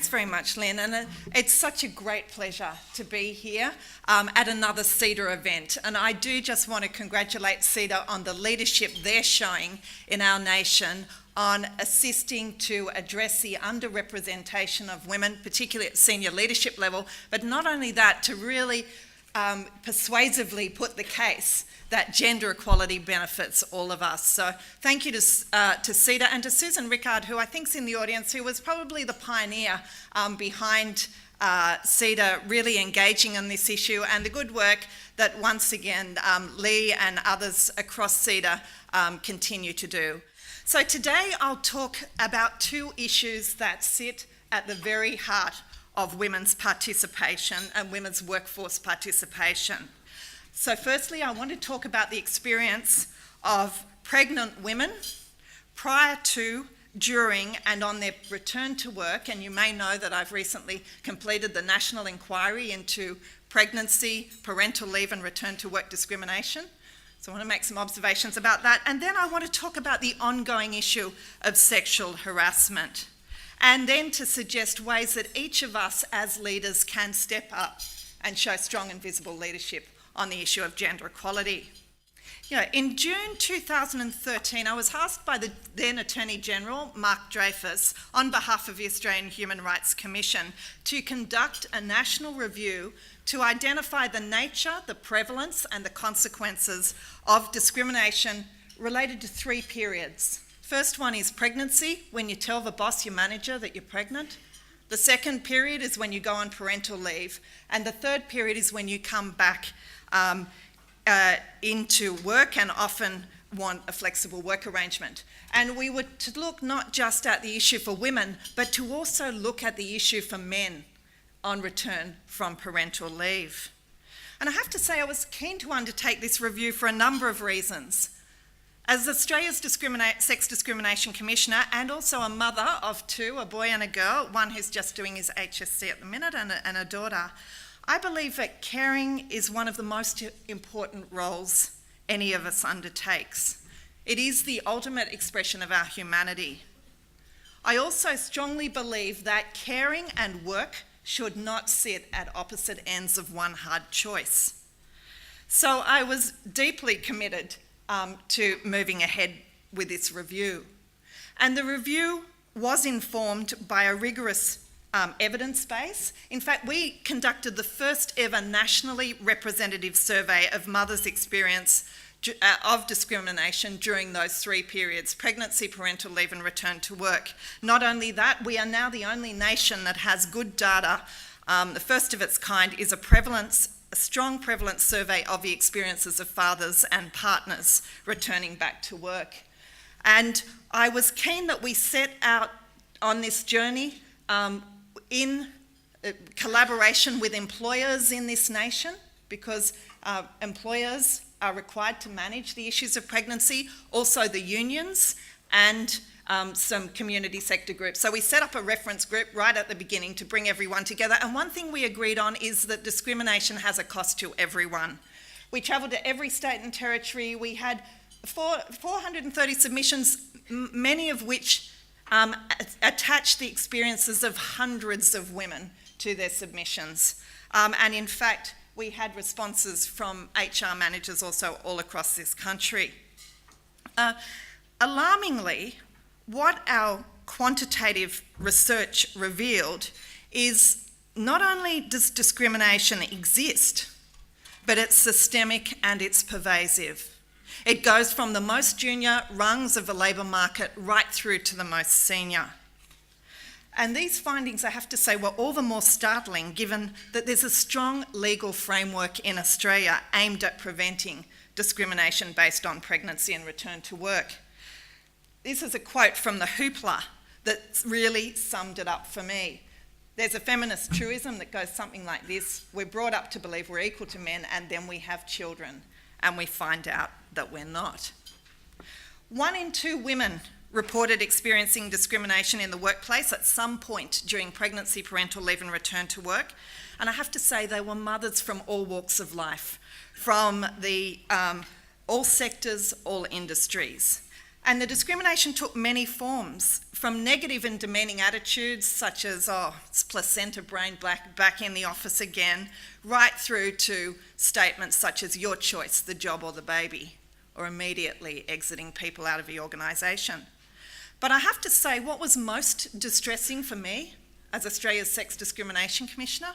Thanks very much, Lynn, and it's such a great pleasure to be here at another CEDA event. And I do just want to congratulate CEDA on the leadership they're showing in our nation on assisting to address the underrepresentation of women, particularly at senior leadership level, but not only that, to really persuasively put the case that gender equality benefits all of us. So thank you to CEDA and to Susan Rickard, who I think is in the audience, who was probably the pioneer behind CEDA really engaging on this issue, and the good work that once again Lee and others across CEDA continue to do. So today I'll talk about two issues that sit at the very heart of women's participation and women's workforce participation. So firstly, I want to talk about the experience of pregnant women prior to, during, and on their return to work. And you may know that I've recently completed the national inquiry into pregnancy, parental leave, and return to work discrimination. So I want to make some observations about that. And then I want to talk about the ongoing issue of sexual harassment. And then to suggest ways that each of us as leaders can step up and show strong and visible leadership on the issue of gender equality. In June 2013, I was asked by the then Attorney General, Mark Dreyfus, on behalf of the Australian Human Rights Commission, to conduct a national review to identify the nature, the prevalence, and the consequences of discrimination related to three periods. First one is pregnancy, when you tell the boss, your manager, that you're pregnant. The second period is when you go on parental leave. And the third period is when you come back into work and often want a flexible work arrangement. And we were to look not just at the issue for women, but to also look at the issue for men on return from parental leave. And I have to say I was keen to undertake this review for a number of reasons. As Australia's Sex Discrimination Commissioner and also a mother of two, a boy and a girl, one who's just doing his HSC at the minute and a daughter, I believe that caring is one of the most important roles any of us undertakes. It is the ultimate expression of our humanity. I also strongly believe that caring and work should not sit at opposite ends of one hard choice. So I was deeply committed to moving ahead with this review. And the review was informed by a rigorous evidence base. In fact, we conducted the first ever nationally representative survey of mothers' experience of discrimination during those three periods: pregnancy, parental leave, and return to work. Not only that, we are now the only nation that has good data. The first of its kind is a strong prevalence survey of the experiences of fathers and partners returning back to work. And I was keen that we set out on this journey in collaboration with employers in this nation, because employers are required to manage the issues of pregnancy, also the unions and some community sector groups. So we set up a reference group right at the beginning to bring everyone together. And one thing we agreed on is that discrimination has a cost to everyone. We travelled to every state and territory. We had 430 submissions, many of which attached the experiences of hundreds of women to their submissions. And in fact, we had responses from HR managers also all across this country. Alarmingly, what our quantitative research revealed is not only does discrimination exist, but it's systemic and it's pervasive. It goes from the most junior rungs of the labour market right through to the most senior. And these findings, I have to say, were all the more startling given that there's a strong legal framework in Australia aimed at preventing discrimination based on pregnancy and return to work. This is a quote from the Hoopla that really summed it up for me. There's a feminist truism that goes something like this: we're brought up to believe we're equal to men, and then we have children and we find out that we're not. 1 in 2 women reported experiencing discrimination in the workplace at some point during pregnancy, parental leave, and return to work. And I have to say, they were mothers from all walks of life, from all sectors, all industries. And the discrimination took many forms, from negative and demeaning attitudes such as, oh, it's placenta brain back in the office again, right through to statements such as your choice, the job or the baby, or immediately exiting people out of the organisation. But I have to say, what was most distressing for me as Australia's Sex Discrimination Commissioner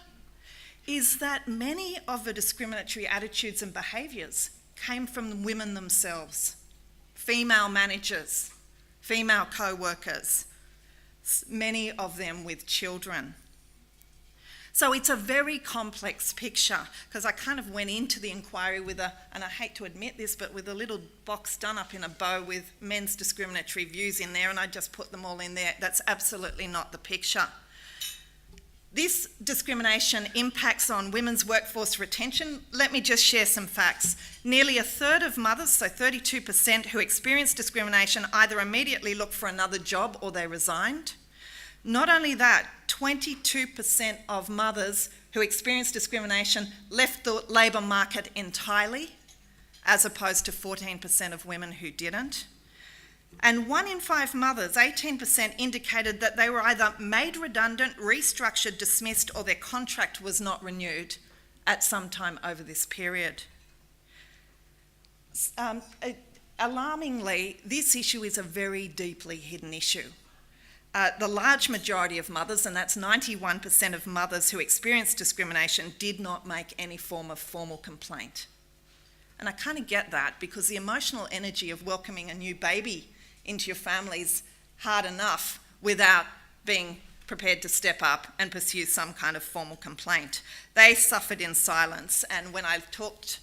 is that many of the discriminatory attitudes and behaviours came from women themselves. Female managers, female co-workers, many of them with children. So it's a very complex picture, because I kind of went into the inquiry with and I hate to admit this, but with a little box done up in a bow with men's discriminatory views in there, and I just put them all in there. That's absolutely not the picture. This discrimination impacts on women's workforce retention. Let me just share some facts. Nearly a third of mothers, so 32%, who experience discrimination either immediately look for another job or they resigned. Not only that, 22% of mothers who experience discrimination left the labour market entirely, as opposed to 14% of women who didn't. And 1 in 5 mothers, 18%, indicated that they were either made redundant, restructured, dismissed, or their contract was not renewed at some time over this period. Alarmingly, this issue is a very deeply hidden issue. The large majority of mothers, and that's 91% of mothers who experienced discrimination, did not make any form of formal complaint. And I kind of get that, because the emotional energy of welcoming a new baby into your family's hard enough without being prepared to step up and pursue some kind of formal complaint. They suffered in silence, and when I talked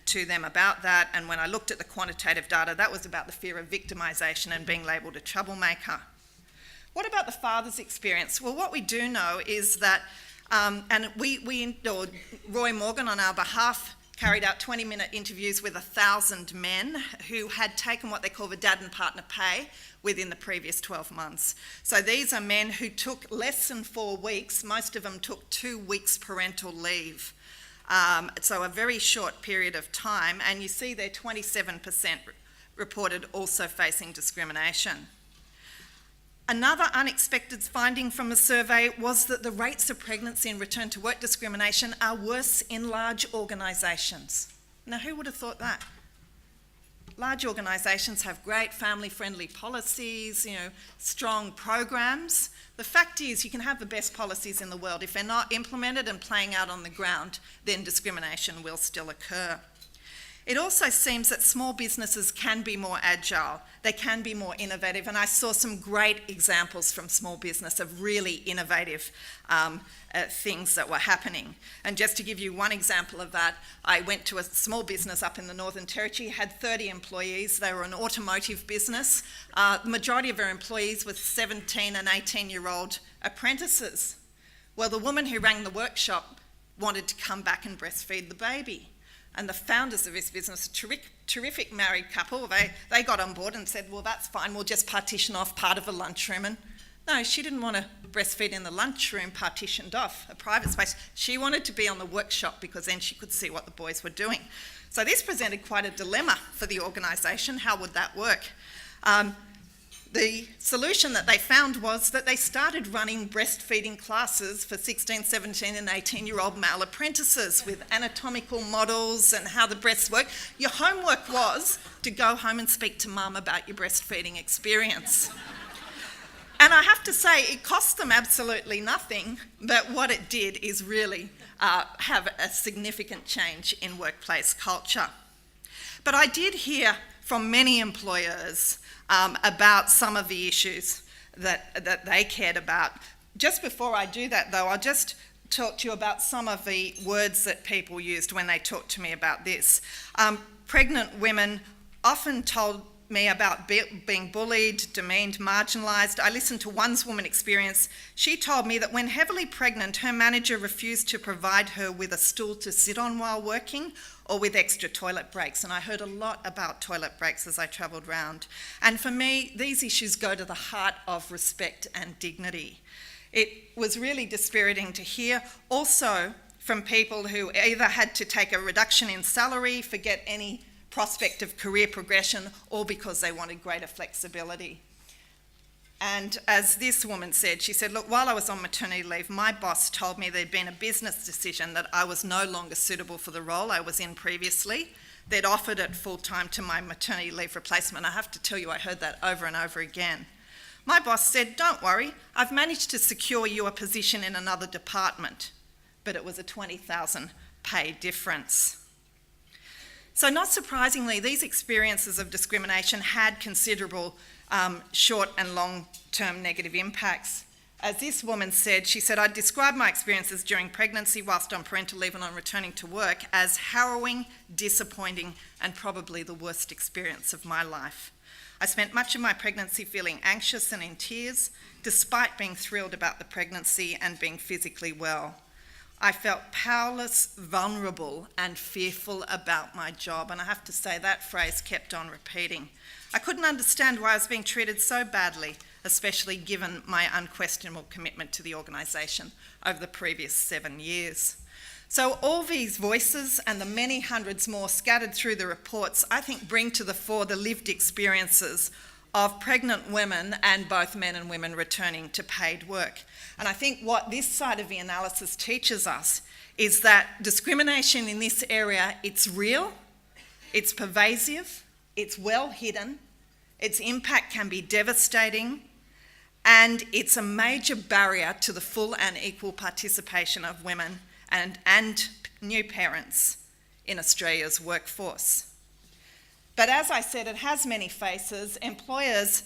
to them about that, and when I looked at the quantitative data, that was about the fear of victimisation and being labelled a troublemaker. What about the father's experience? Well, what we do know is that, Roy Morgan on our behalf carried out 20-minute interviews with 1,000 men who had taken what they call the dad and partner pay within the previous 12 months. So these are men who took less than 4 weeks. Most of them took 2 weeks parental leave. So a very short period of time. And you see there 27% reported also facing discrimination. Another unexpected finding from the survey was that the rates of pregnancy and return to work discrimination are worse in large organisations. Now, who would have thought that? Large organisations have great family-friendly policies, strong programs. The fact is, you can have the best policies in the world. If they're not implemented and playing out on the ground, then discrimination will still occur. It also seems that small businesses can be more agile, they can be more innovative, and I saw some great examples from small business of really innovative things that were happening. And just to give you one example of that, I went to a small business up in the Northern Territory, had 30 employees. They were an automotive business. The majority of their employees were 17 and 18-year-old apprentices. Well, the woman who ran the workshop wanted to come back and breastfeed the baby. And the founders of this business, a terrific married couple, they got on board and said, well, that's fine, we'll just partition off part of a lunchroom. And no, she didn't want to breastfeed in the lunchroom partitioned off, a private space. She wanted to be on the workshop because then she could see what the boys were doing. So this presented quite a dilemma for the organisation. How would that work? The solution that they found was that they started running breastfeeding classes for 16, 17 and 18-year-old male apprentices with anatomical models and how the breasts work. Your homework was to go home and speak to mum about your breastfeeding experience. And I have to say, it cost them absolutely nothing, but what it did is really have a significant change in workplace culture. But I did hear from many employers about some of the issues that they cared about. Just before I do that, though, I'll just talk to you about some of the words that people used when they talked to me about this. Pregnant women often told me about being bullied, demeaned, marginalised. I listened to one woman's experience. She told me that when heavily pregnant, her manager refused to provide her with a stool to sit on while working or with extra toilet breaks. And I heard a lot about toilet breaks as I travelled round. And for me, these issues go to the heart of respect and dignity. It was really dispiriting to hear also from people who either had to take a reduction in salary, forget any prospect of career progression or because they wanted greater flexibility. And as this woman said, she said, look, while I was on maternity leave, my boss told me there'd been a business decision that I was no longer suitable for the role I was in previously. They'd offered it full-time to my maternity leave replacement. I have to tell you, I heard that over and over again. My boss said, don't worry, I've managed to secure you a position in another department. But it was a $20,000 pay difference. So not surprisingly, these experiences of discrimination had considerable short and long-term negative impacts. As this woman said, she said, I described my experiences during pregnancy whilst on parental leave and on returning to work as harrowing, disappointing, and probably the worst experience of my life. I spent much of my pregnancy feeling anxious and in tears, despite being thrilled about the pregnancy and being physically well. I felt powerless, vulnerable, and fearful about my job. And I have to say, that phrase kept on repeating. I couldn't understand why I was being treated so badly, especially given my unquestionable commitment to the organisation over the previous 7 years. So all these voices and the many hundreds more scattered through the reports, I think, bring to the fore the lived experiences of pregnant women and both men and women returning to paid work. And I think what this side of the analysis teaches us is that discrimination in this area, it's real, it's pervasive, it's well hidden, its impact can be devastating, and it's a major barrier to the full and equal participation of women and new parents in Australia's workforce. But as I said, it has many faces. Employers,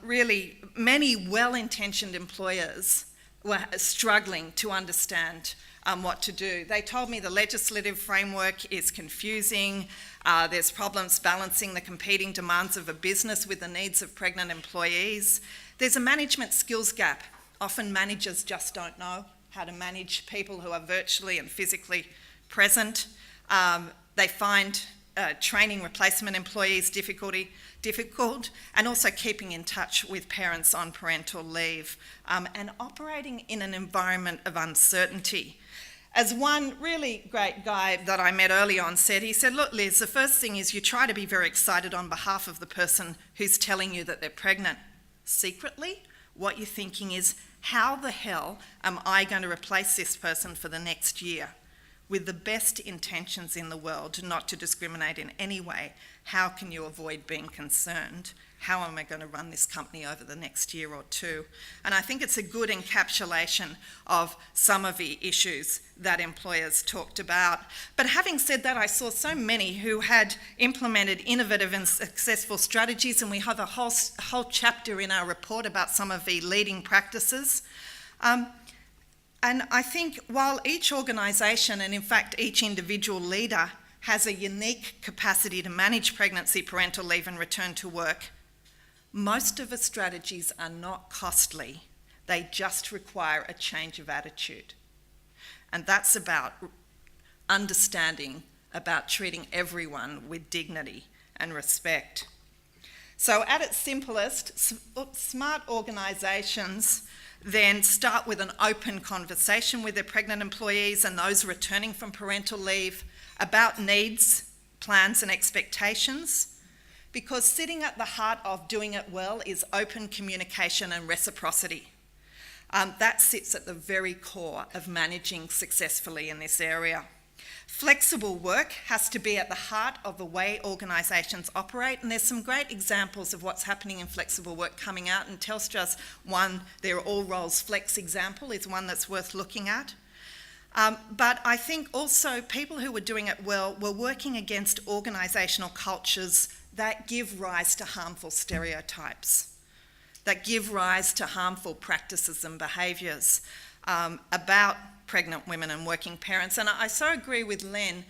really many well-intentioned employers were struggling to understand what to do. They told me the legislative framework is confusing, there's problems balancing the competing demands of a business with the needs of pregnant employees. There's a management skills gap. Often managers just don't know how to manage people who are virtually and physically present. They find training replacement employees difficult, and also keeping in touch with parents on parental leave, and operating in an environment of uncertainty. As one really great guy that I met early on said, he said, look, Liz, the first thing is you try to be very excited on behalf of the person who's telling you that they're pregnant. Secretly, what you're thinking is, how the hell am I going to replace this person for the next year? With the best intentions in the world, not to discriminate in any way, how can you avoid being concerned? How am I going to run this company over the next year or two? And I think it's a good encapsulation of some of the issues that employers talked about. But having said that, I saw so many who had implemented innovative and successful strategies, and we have a whole chapter in our report about some of the leading practices. And I think while each organisation, and in fact each individual leader, has a unique capacity to manage pregnancy, parental leave and return to work, most of the strategies are not costly. They just require a change of attitude. And that's about understanding, about treating everyone with dignity and respect. So at its simplest, smart organisations then start with an open conversation with their pregnant employees and those returning from parental leave about needs, plans and expectations, because sitting at the heart of doing it well is open communication and reciprocity. That sits at the very core of managing successfully in this area. Flexible work has to be at the heart of the way organisations operate, and there's some great examples of what's happening in flexible work coming out, and Telstra's one, their All Roles Flex example, is one that's worth looking at. But I think also people who were doing it well were working against organisational cultures that give rise to harmful stereotypes, that give rise to harmful practices and behaviours about pregnant women and working parents. And I so agree with Len,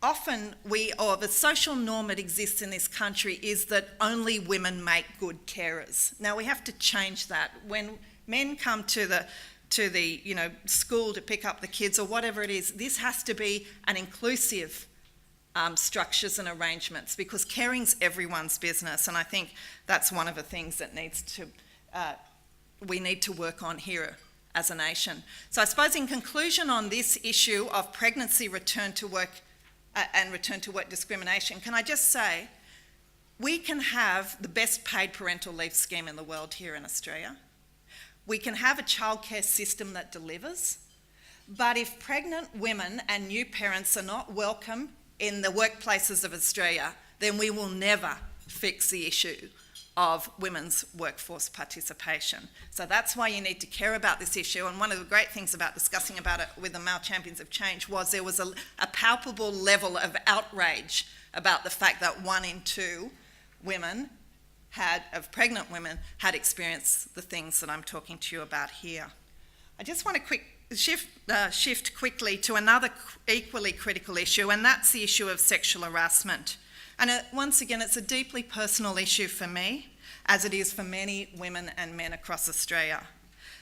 often the social norm that exists in this country is that only women make good carers. Now we have to change that. When men come to the school to pick up the kids or whatever it is, this has to be an inclusive structures and arrangements, because caring's everyone's business, and I think that's one of the things that we need to work on here as a nation. So I suppose in conclusion on this issue of pregnancy return to work and return to work discrimination, can I just say, we can have the best paid parental leave scheme in the world here in Australia. We can have a childcare system that delivers, but if pregnant women and new parents are not welcome in the workplaces of Australia, then we will never fix the issue of women's workforce participation. So that's why you need to care about this issue. And one of the great things about discussing about it with the Male Champions of Change was there was a palpable level of outrage about the fact that 1 in 2 women pregnant women had experienced the things that I'm talking to you about here. I just want to shift quickly to another equally critical issue, and that's the issue of sexual harassment. And once again, it's a deeply personal issue for me, as it is for many women and men across Australia.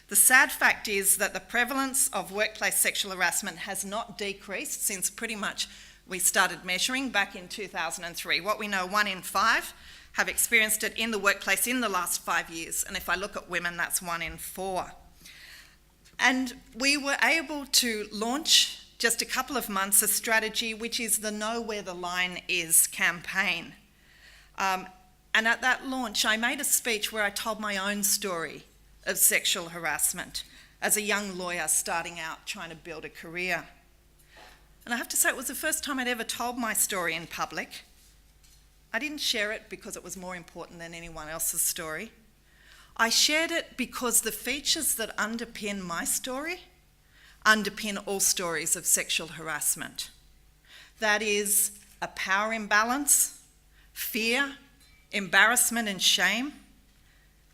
The sad fact is that the prevalence of workplace sexual harassment has not decreased since pretty much we started measuring back in 2003. What we know, 1 in 5 have experienced it in the workplace in the last 5 years, and if I look at women, that's 1 in 4. And we were able to launch, just a couple of months, a strategy which is the Know Where the Line Is campaign. And at that launch, I made a speech where I told my own story of sexual harassment as a young lawyer starting out trying to build a career. And I have to say, it was the first time I'd ever told my story in public. I didn't share it because it was more important than anyone else's story. I shared it because the features that underpin my story underpin all stories of sexual harassment. That is a power imbalance, fear, embarrassment and shame,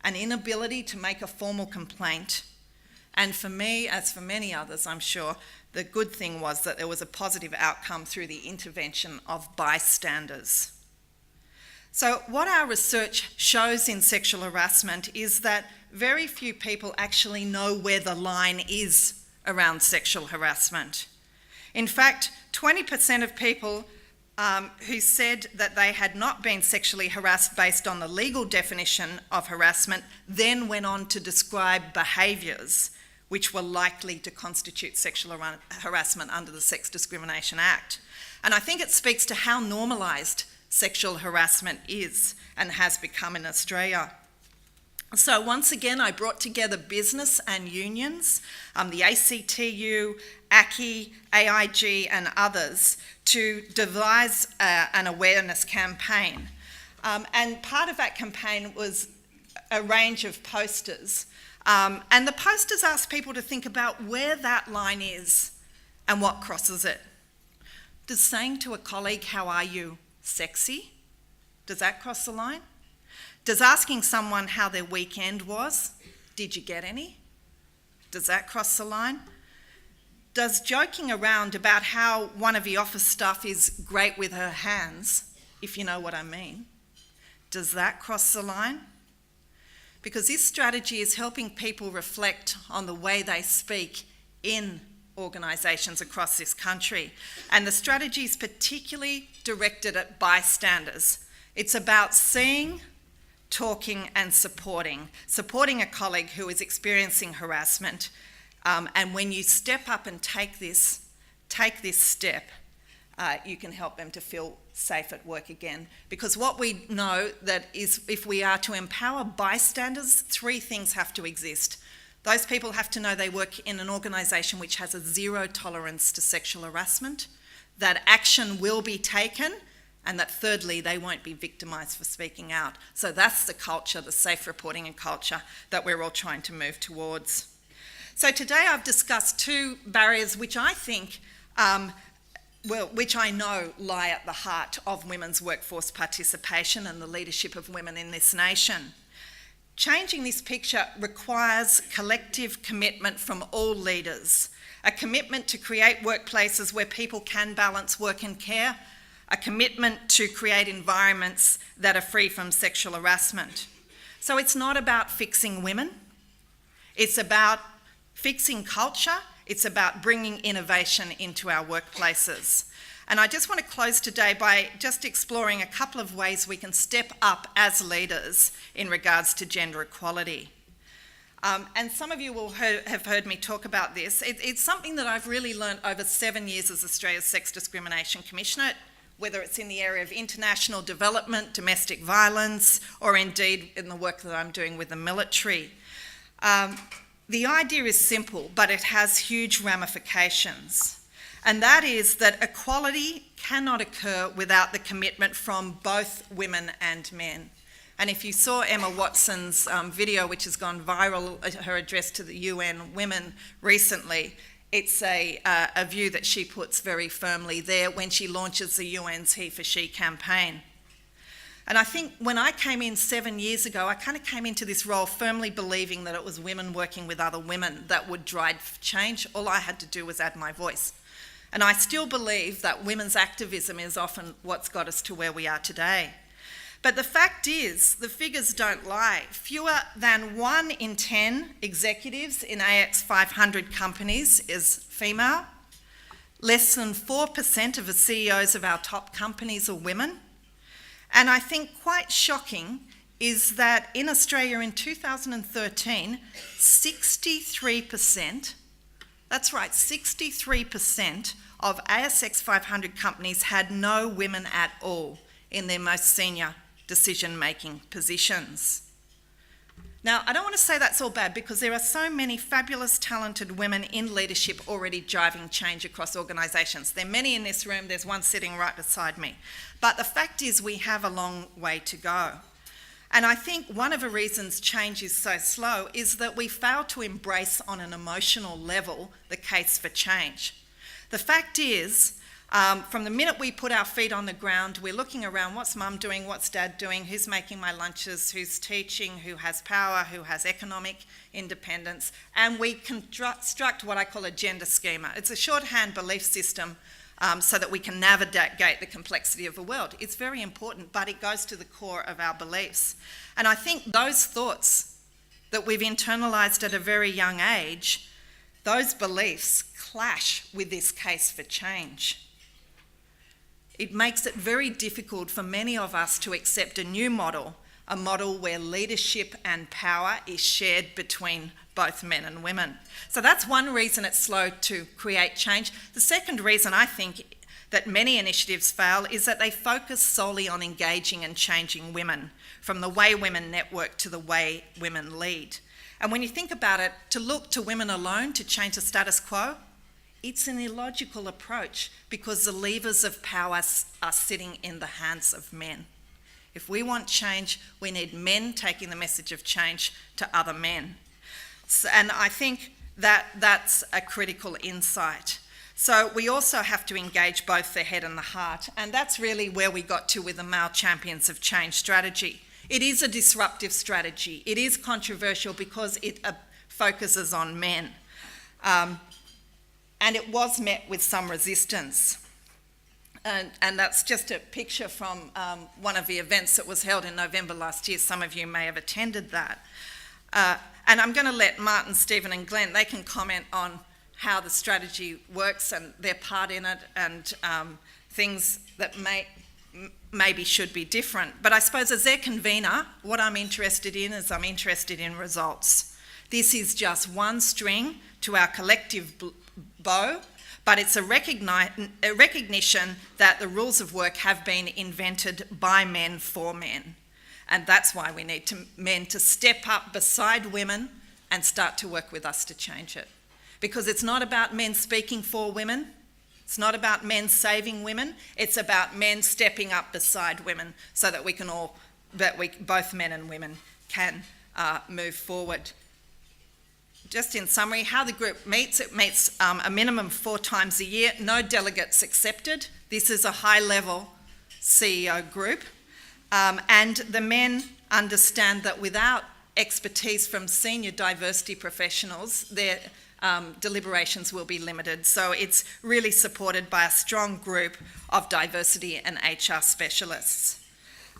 an inability to make a formal complaint. And for me, as for many others, I'm sure, the good thing was that there was a positive outcome through the intervention of bystanders. So what our research shows in sexual harassment is that very few people actually know where the line is around sexual harassment. In fact, 20% of people who said that they had not been sexually harassed based on the legal definition of harassment then went on to describe behaviours which were likely to constitute sexual harassment under the Sex Discrimination Act. And I think it speaks to how normalised sexual harassment is and has become in Australia. So once again, I brought together business and unions, the ACTU, ACCI, AIG and others to devise an awareness campaign. And part of that campaign was a range of posters. And the posters asked people to think about where that line is and what crosses it. Does saying to a colleague, "How are you?" sexy? Does that cross the line? Does asking someone how their weekend was, "Did you get any?" Does that cross the line? Does joking around about how one of the office staff is great with her hands, if you know what I mean, does that cross the line? Because this strategy is helping people reflect on the way they speak in organisations across this country. And the strategy is particularly directed at bystanders. It's about seeing, talking and supporting a colleague who is experiencing harassment. And when you step up and take this step, you can help them to feel safe at work again. Because what we know that is, if we are to empower bystanders, 3 things have to exist. Those people have to know they work in an organisation which has a 0 tolerance to sexual harassment, that action will be taken, and that thirdly, they won't be victimised for speaking out. So that's the culture, the safe reporting and culture that we're all trying to move towards. So today I've discussed 2 barriers which I think, which I know lie at the heart of women's workforce participation and the leadership of women in this nation. Changing this picture requires collective commitment from all leaders, a commitment to create workplaces where people can balance work and care, a commitment to create environments that are free from sexual harassment. So it's not about fixing women, it's about fixing culture, it's about bringing innovation into our workplaces. And I just want to close today by just exploring a couple of ways we can step up as leaders in regards to gender equality. And some of you will have heard me talk about this. It's something that I've really learned over 7 years as Australia's Sex Discrimination Commissioner, whether it's in the area of international development, domestic violence, or indeed in the work that I'm doing with the military. The idea is simple, but it has huge ramifications. And that is that equality cannot occur without the commitment from both women and men. And if you saw Emma Watson's video, which has gone viral, her address to the UN Women recently, it's a view that she puts very firmly there when she launches the UN's He for She campaign. And I think when I came in 7 years ago, I kind of came into this role firmly believing that it was women working with other women that would drive change. All I had to do was add my voice. And I still believe that women's activism is often what's got us to where we are today. But the fact is, the figures don't lie. Fewer than 1 in 10 executives in AX 500 companies is female. Less than 4% of the CEOs of our top companies are women. And I think quite shocking is that in Australia in 2013, 63%, that's right, 63% of ASX 500 companies had no women at all in their most senior decision-making positions. Now, I don't want to say that's all bad because there are so many fabulous, talented women in leadership already driving change across organisations. There are many in this room, there's one sitting right beside me. But the fact is we have a long way to go. And I think one of the reasons change is so slow is that we fail to embrace on an emotional level the case for change. The fact is, from the minute we put our feet on the ground, we're looking around, what's mum doing, what's dad doing, who's making my lunches, who's teaching, who has power, who has economic independence, and we construct what I call a gender schema. It's a shorthand belief system so that we can navigate the complexity of the world. It's very important, but it goes to the core of our beliefs. And I think those thoughts that we've internalised at a very young age, those beliefs clash with this case for change. It makes it very difficult for many of us to accept a new model, a model where leadership and power is shared between both men and women. So that's one reason it's slow to create change. The second reason I think that many initiatives fail is that they focus solely on engaging and changing women, from the way women network to the way women lead. And when you think about it, to look to women alone to change the status quo, it's an illogical approach because the levers of power are sitting in the hands of men. If we want change, we need men taking the message of change to other men. And I think that that's a critical insight. So we also have to engage both the head and the heart, and that's really where we got to with the Male Champions of Change strategy. It is a disruptive strategy. It is controversial because it focuses on men. And it was met with some resistance. And that's just a picture from one of the events that was held in November last year. Some of you may have attended that. And I'm going to let Martin, Stephen and Glenn, they can comment on how the strategy works and their part in it and things that maybe should be different. But I suppose as their convener, what I'm interested in is I'm interested in results. This is just one string to our collective bow, but it's a recognition that the rules of work have been invented by men for men. And that's why we need men to step up beside women and start to work with us to change it. Because it's not about men speaking for women, it's not about men saving women, it's about men stepping up beside women so that both men and women can move forward. Just in summary, how the group meets, it meets a minimum 4 times a year, no delegates accepted. This is a high-level CEO group. And the men understand that without expertise from senior diversity professionals, their deliberations will be limited. So it's really supported by a strong group of diversity and HR specialists.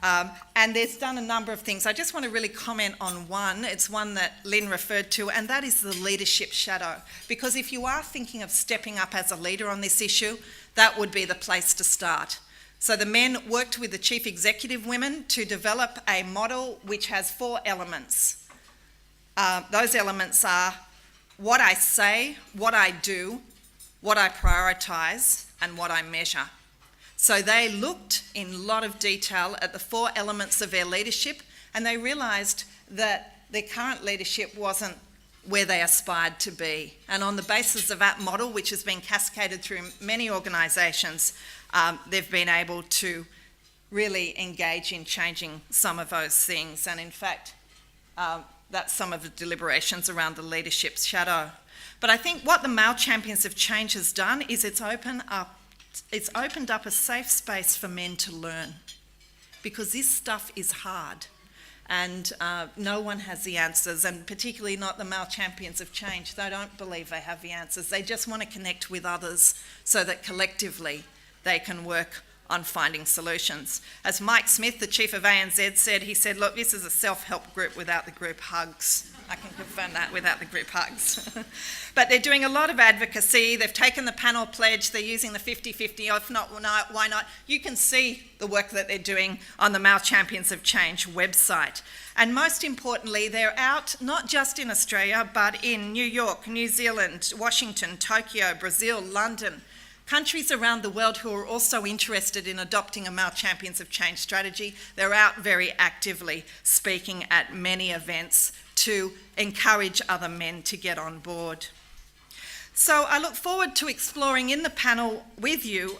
And there's done a number of things. I just want to really comment on one. It's one that Lynn referred to, and that is the leadership shadow. Because if you are thinking of stepping up as a leader on this issue, that would be the place to start. So the men worked with the chief executive women to develop a model which has 4 elements. those elements are what I say, what I do, what I prioritise, and what I measure. So they looked in a lot of detail at the 4 elements of their leadership, and they realised that their current leadership wasn't where they aspired to be. And on the basis of that model, which has been cascaded through many organisations, they've been able to really engage in changing some of those things. And in fact, that's some of the deliberations around the leadership's shadow. But I think what the Male Champions of Change has done is it's opened up a safe space for men to learn, because this stuff is hard. And no one has the answers, and particularly not the Male Champions of Change. They don't believe they have the answers. They just want to connect with others so that collectively they can work on finding solutions. As Mike Smith, the chief of ANZ, said, he said, look, this is a self-help group without the group hugs. I can confirm that, without the group hugs. But they're doing a lot of advocacy. They've taken the panel pledge. They're using the 50-50. If not, why not? You can see the work that they're doing on the Male Champions of Change website. And most importantly, they're out not just in Australia, but in New York, New Zealand, Washington, Tokyo, Brazil, London, countries around the world who are also interested in adopting a Male Champions of Change strategy. They're out very actively speaking at many events to encourage other men to get on board. So I look forward to exploring in the panel with you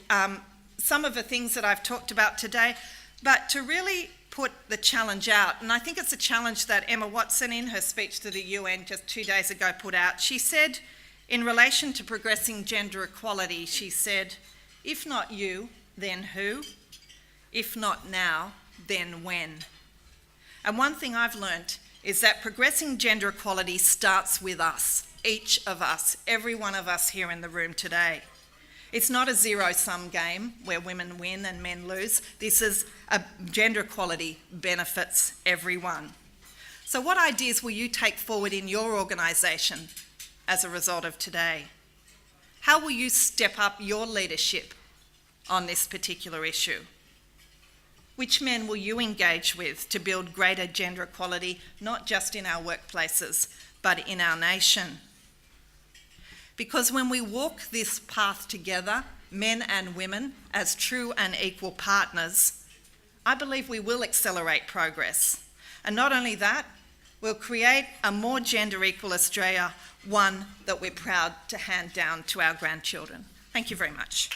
some of the things that I've talked about today, but to really put the challenge out. And I think it's a challenge that Emma Watson, in her speech to the UN just 2 days ago, put out. She said, in relation to progressing gender equality, she said, if not you, then who? If not now, then when? And one thing I've learnt is that progressing gender equality starts with us, each of us, every one of us here in the room today. It's not a zero-sum game where women win and men lose. This is gender equality benefits everyone. So what ideas will you take forward in your organisation as a result of today? How will you step up your leadership on this particular issue? Which men will you engage with to build greater gender equality, not just in our workplaces, but in our nation? Because when we walk this path together, men and women, as true and equal partners, I believe we will accelerate progress. And not only that, we'll create a more gender equal Australia, one that we're proud to hand down to our grandchildren. Thank you very much.